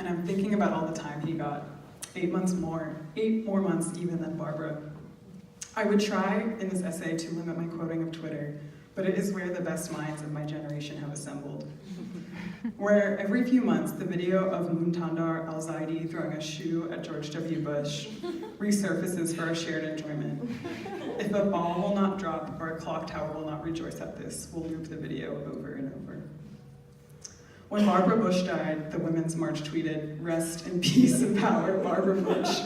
and I'm thinking about all the time he got. 8 more months even than Barbara. I would try in this essay to limit my quoting of Twitter, but it is where the best minds of my generation have assembled. Where every few months, the video of Muntandar al-Zaidi throwing a shoe at George W. Bush resurfaces for our shared enjoyment. If a ball will not drop or a clock tower will not rejoice at this, we'll loop the video over and over. When Barbara Bush died, the Women's March tweeted, "Rest in peace and power, Barbara Bush."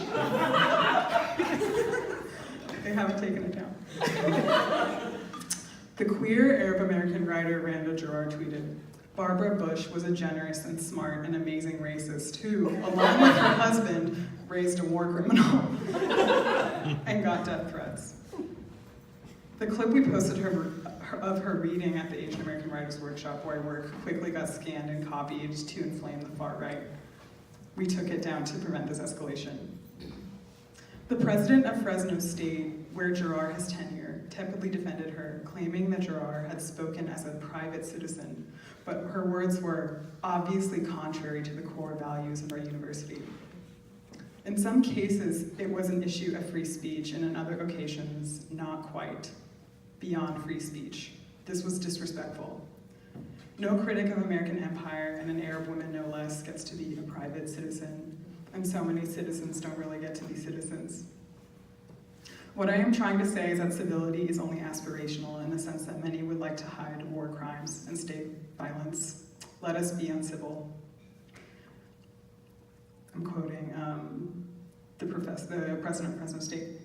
They haven't taken it down. The queer Arab-American writer Randa Jarrar tweeted, "Barbara Bush was a generous and smart and amazing racist who, along with her husband, raised a war criminal and got death threats." The clip we posted of her reading at the Asian American Writers Workshop where I work quickly got scanned and copied to inflame the far right. We took it down to prevent this escalation. The president of Fresno State, where Jarrar has tenure, tepidly defended her, claiming that Jarrar had spoken as a private citizen, but her words were obviously contrary to the core values of our university. In some cases, it was an issue of free speech, and in other occasions, not quite. Beyond free speech. This was disrespectful. No critic of American empire, and an Arab woman no less, gets to be a private citizen, and so many citizens don't really get to be citizens. What I am trying to say is that civility is only aspirational in the sense that many would like to hide war crimes and state violence. Let us be uncivil. I'm quoting the president of Fresno State.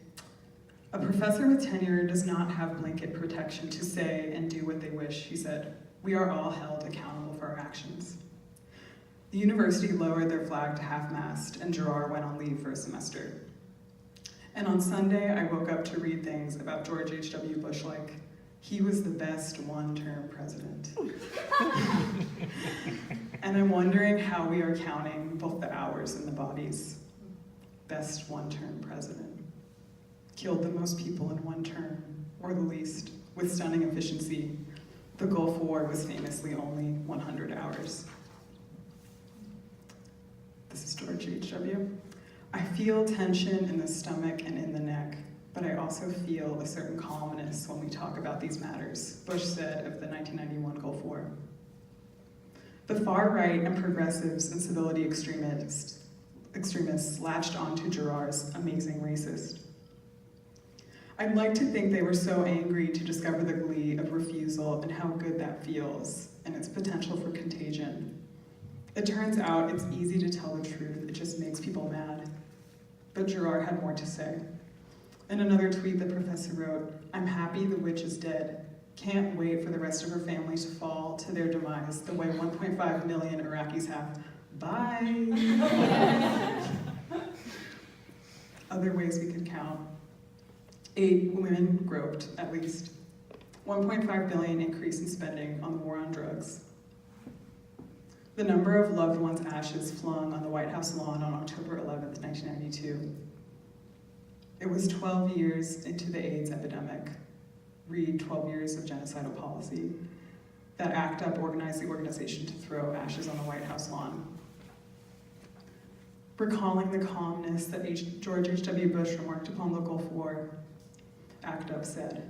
"A professor with tenure does not have blanket protection to say and do what they wish," he said. "We are all held accountable for our actions." The university lowered their flag to half-mast, and Jarrar went on leave for a semester. And on Sunday, I woke up to read things about George H.W. Bush like, "He was the best one-term president." And I'm wondering how we are counting both the hours and the bodies. Best one-term president. Killed the most people in one term, or the least, with stunning efficiency. The Gulf War was famously only 100 hours. This is George H.W. "I feel tension in the stomach and in the neck, but I also feel a certain calmness when we talk about these matters," Bush said of the 1991 Gulf War. The far right and progressives and civility extremists latched onto Jarrar's amazing racist. I'd like to think they were so angry to discover the glee of refusal and how good that feels, and its potential for contagion. It turns out it's easy to tell the truth, it just makes people mad. But Jarrar had more to say. In another tweet, the professor wrote, "I'm happy the witch is dead. Can't wait for the rest of her family to fall to their demise the way 1.5 million Iraqis have. Bye." Other ways we could count. 8 women groped, at least. 1.5 billion increase in spending on the war on drugs. The number of loved ones' ashes flung on the White House lawn on October 11th, 1992. It was 12 years into the AIDS epidemic. Read 12 years of genocidal policy. That ACT UP organized the organization to throw ashes on the White House lawn. Recalling the calmness that George H.W. Bush remarked upon the Gulf War, ACT UP said,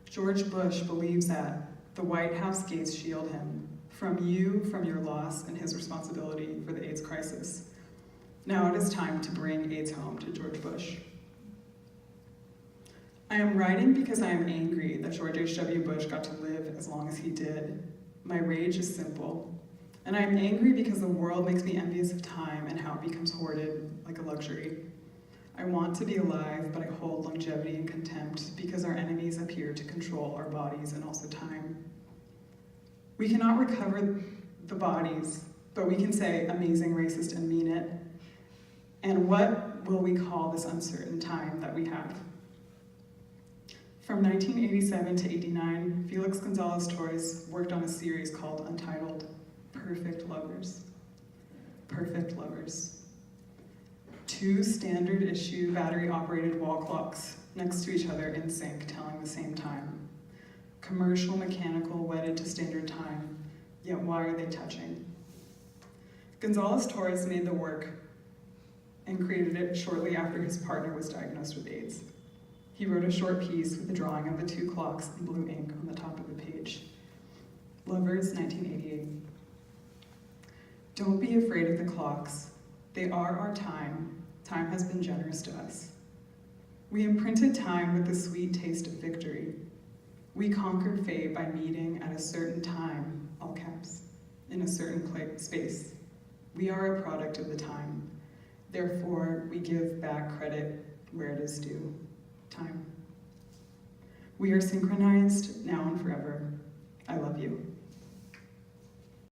"George Bush believes that the White House gates shield him from your loss, and his responsibility for the AIDS crisis. Now it is time to bring AIDS home to George Bush." I am writing because I am angry that George H.W. Bush got to live as long as he did. My rage is simple. And I am angry because the world makes me envious of time and how it becomes hoarded like a luxury. I want to be alive, but I hold longevity in contempt because our enemies appear to control our bodies and also time. We cannot recover the bodies, but we can say amazing racist and mean it. And what will we call this uncertain time that we have? From 1987 to 89, Felix Gonzalez Torres worked on a series called Untitled, Perfect Lovers. Perfect Lovers. 2 standard issue battery-operated wall clocks next to each other in sync, telling the same time. Commercial, mechanical, wedded to standard time, yet why are they touching? Gonzalez-Torres made the work and created it shortly after his partner was diagnosed with AIDS. He wrote a short piece with a drawing of the two clocks in blue ink on the top of the page. Lovers, 1988. Don't be afraid of the clocks. They are our time. Time has been generous to us. We imprinted time with the sweet taste of victory. We conquered fate by meeting at a certain time, all caps, in a certain space. We are a product of the time. Therefore, we give back credit where it is due. Time. We are synchronized now and forever. I love you.